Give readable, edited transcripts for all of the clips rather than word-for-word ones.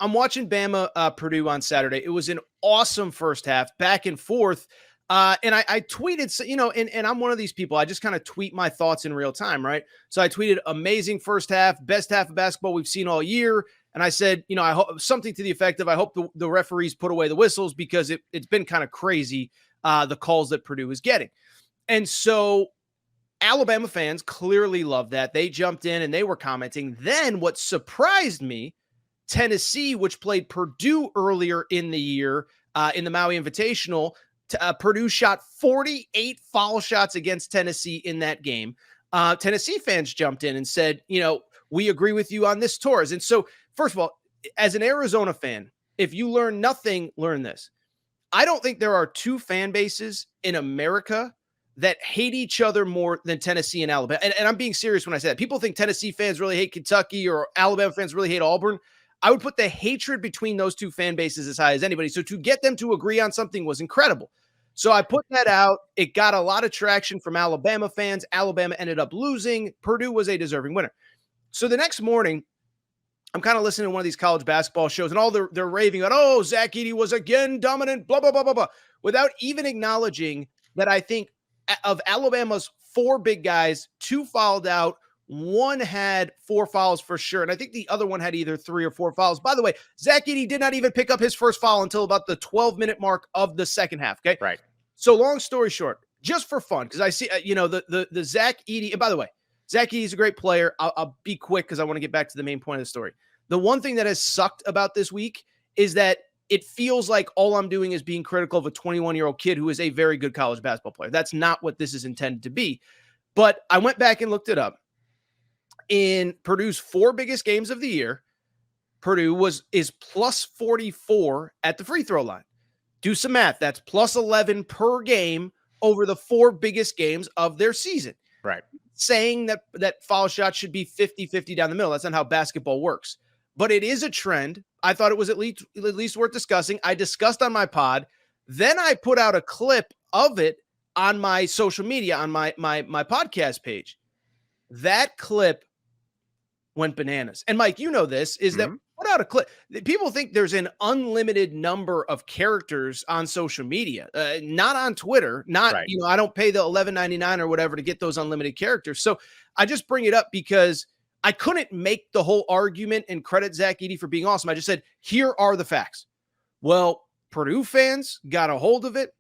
I'm watching Bama Purdue on Saturday. It was an awesome first half, back and forth. And I tweeted, and I'm one of these people. I just kind of tweet my thoughts in real time, right? So I tweeted, amazing first half, best half of basketball we've seen all year. And I said, I hope something to the effect of, I hope the referees put away the whistles because it's been kind of crazy, the calls that Purdue is getting. And so Alabama fans clearly love that. They jumped in and they were commenting. Then what surprised me, Tennessee, which played Purdue earlier in the year in the Maui Invitational, Purdue shot 48 foul shots against Tennessee in that game. Tennessee fans jumped in and said, we agree with you on this, Torres. And so, first of all, as an Arizona fan, if you learn nothing, learn this. I don't think there are two fan bases in America that hate each other more than Tennessee and Alabama. And I'm being serious when I say that. People think Tennessee fans really hate Kentucky or Alabama fans really hate Auburn. I would put the hatred between those two fan bases as high as anybody. So to get them to agree on something was incredible. So I put that out. It got a lot of traction from Alabama fans. Alabama ended up losing. Purdue was a deserving winner. So the next morning, I'm kind of listening to one of these college basketball shows, and all they're raving about, oh, Zach Edey was again dominant, blah, blah, blah, blah, blah, without even acknowledging that I think of Alabama's 4 big guys, 2 fouled out, 1 had 4 fouls for sure, and I think the other one had either 3 or 4 fouls. By the way, Zach Edey did not even pick up his first foul until about the 12-minute mark of the second half, okay? Right. So long story short, just for fun, because I see, the Zach Edey, and by the way, Zach Edey is a great player. I'll be quick because I want to get back to the main point of the story. The one thing that has sucked about this week is that it feels like all I'm doing is being critical of a 21-year-old kid who is a very good college basketball player. That's not what this is intended to be. But I went back and looked it up. In Purdue's 4 biggest games of the year, Purdue is plus 44 at the free throw line. Do some math. That's plus 11 per game over the 4 biggest games of their season. Right. Saying that foul shots should be 50-50 down the middle. That's not how basketball works. But it is a trend. I thought it was at least worth discussing. I discussed on my pod. Then I put out a clip of it on my social media, on my podcast page. That clip went bananas. And Mike, you know this, is that put out a clip. People think there's an unlimited number of characters on social media, not on Twitter, not, right. I don't pay the $11.99 or whatever to get those unlimited characters. So I just bring it up because I couldn't make the whole argument and credit Zach Edey for being awesome. I just said, here are the facts. Well, Purdue fans got a hold of it.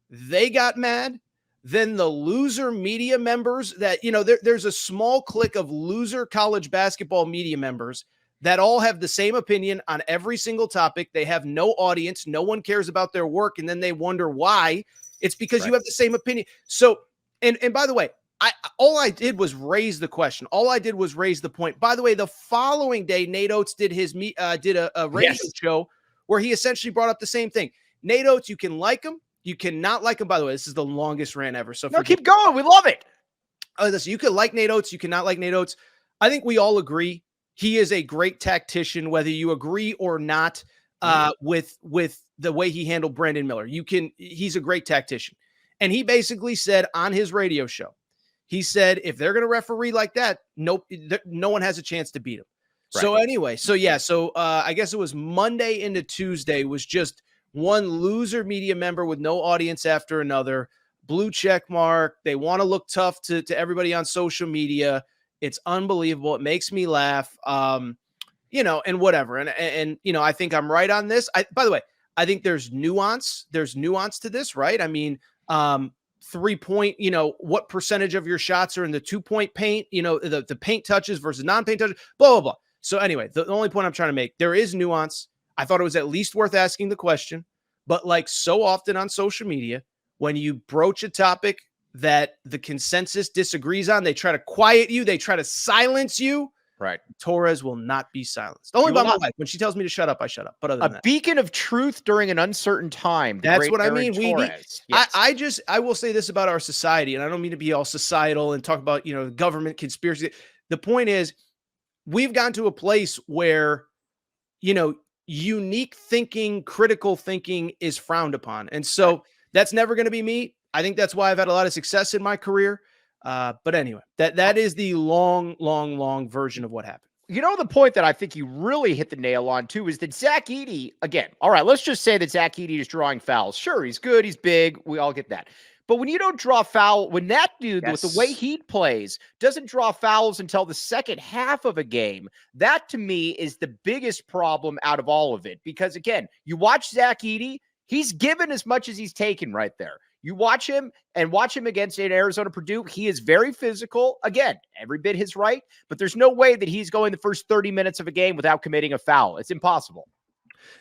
They got mad. Then the loser media members that, there's a small clique of loser college basketball media members that all have the same opinion on every single topic. They have no audience. No one cares about their work. And then they wonder why. It's because you have the same opinion. So, and by the way, all I did was raise the question. All I did was raise the point. By the way, the following day, Nate Oates did a radio show where he essentially brought up the same thing. Nate Oates, you can like him. You cannot like him. By the way, this is the longest rant ever. So keep going. We love it. Listen, you can like Nate Oates. You cannot like Nate Oates. I think we all agree he is a great tactician, whether you agree or not with the way he handled Brandon Miller. He's a great tactician. And he basically said on his radio show, he said, if they're going to referee like that, no one has a chance to beat him. Right. So anyway, I guess it was Monday into Tuesday was just one loser media member with no audience after another, blue check mark. They want to look tough to everybody on social media. It's unbelievable. It makes me laugh, and whatever. And I think I'm right on this. By the way, I think there's nuance. There's nuance to this, right? I mean, 3-point, what percentage of your shots are in the 2-point paint, the paint touches versus non-paint touches, blah, blah, blah. So anyway, the only point I'm trying to make, there is nuance. I thought it was at least worth asking the question, but like so often on social media, when you broach a topic that the consensus disagrees on, they try to quiet you. They try to silence you. Right. Torres will not be silenced. Only by my wife. When she tells me to shut up, I shut up. But other than that, beacon of truth during an uncertain time. That's what I mean. Yes. I will say this about our society, and I don't mean to be all societal and talk about, government conspiracy. The point is, we've gotten to a place where, unique thinking, critical thinking is frowned upon. And so that's never going to be me. I think that's why I've had a lot of success in my career. But anyway, that is the long version of what happened. You know, the point that I think you really hit the nail on, too, is that Zach Edey, again, all right, let's just say that Zach Edey is drawing fouls. Sure, he's good, he's big, we all get that. But when you don't draw foul, when that dude, with the way he plays, doesn't draw fouls until the second half of a game, that to me is the biggest problem out of all of it. Because again, you watch Zach Edey, he's given as much as he's taken right there. You watch him against Arizona Purdue. He is very physical. Again, every bit his right, but there's no way that he's going the first 30 minutes of a game without committing a foul. It's impossible.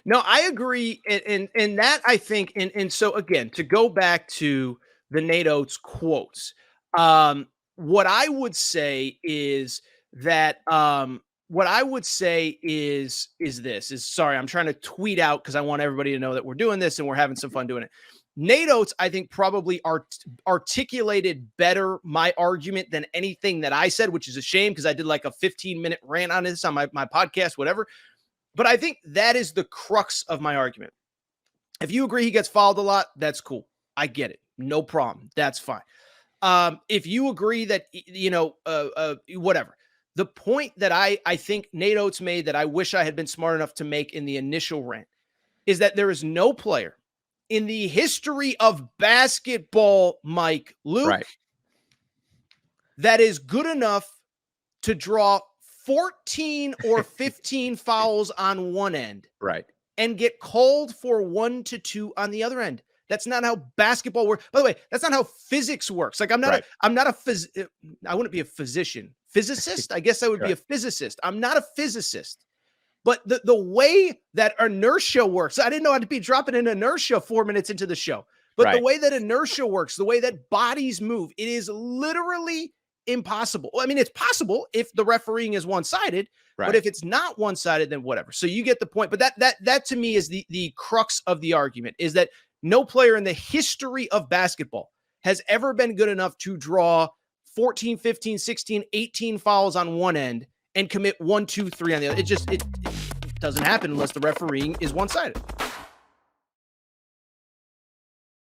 No, I agree. And that I think, and so again, to go back to the Nate Oates quotes, what I would say is that, sorry, I'm trying to tweet out because I want everybody to know that we're doing this and we're having some fun doing it. Nate Oates, I think, probably articulated better my argument than anything that I said, which is a shame because I did like a 15-minute rant on this on my podcast, whatever. But I think that is the crux of my argument. If you agree he gets fouled a lot, that's cool. I get it. No problem. That's fine. If you agree that, whatever. The point that I think Nate Oates made that I wish I had been smart enough to make in the initial rant is that there is no player in the history of basketball, Luke, right, that is good enough to draw 14 or 15 fouls on one end, right, and get called for 1 to 2 on the other end. That's not how basketball works. By the way, that's not how physics works. Like I wouldn't be a physicist. I guess I would be a physicist. I'm not a physicist. But the way that inertia works, I didn't know I'd be dropping in inertia 4 minutes into the show. But the way that inertia works, the way that bodies move, it is literally impossible. I mean, it's possible if the refereeing is one-sided, but if it's not one-sided, then whatever. So you get the point. But that to me is the crux of the argument, is that no player in the history of basketball has ever been good enough to draw 14, 15, 16, 18 fouls on one end and commit 1, 2, 3 on the other. It doesn't happen unless the refereeing is one-sided.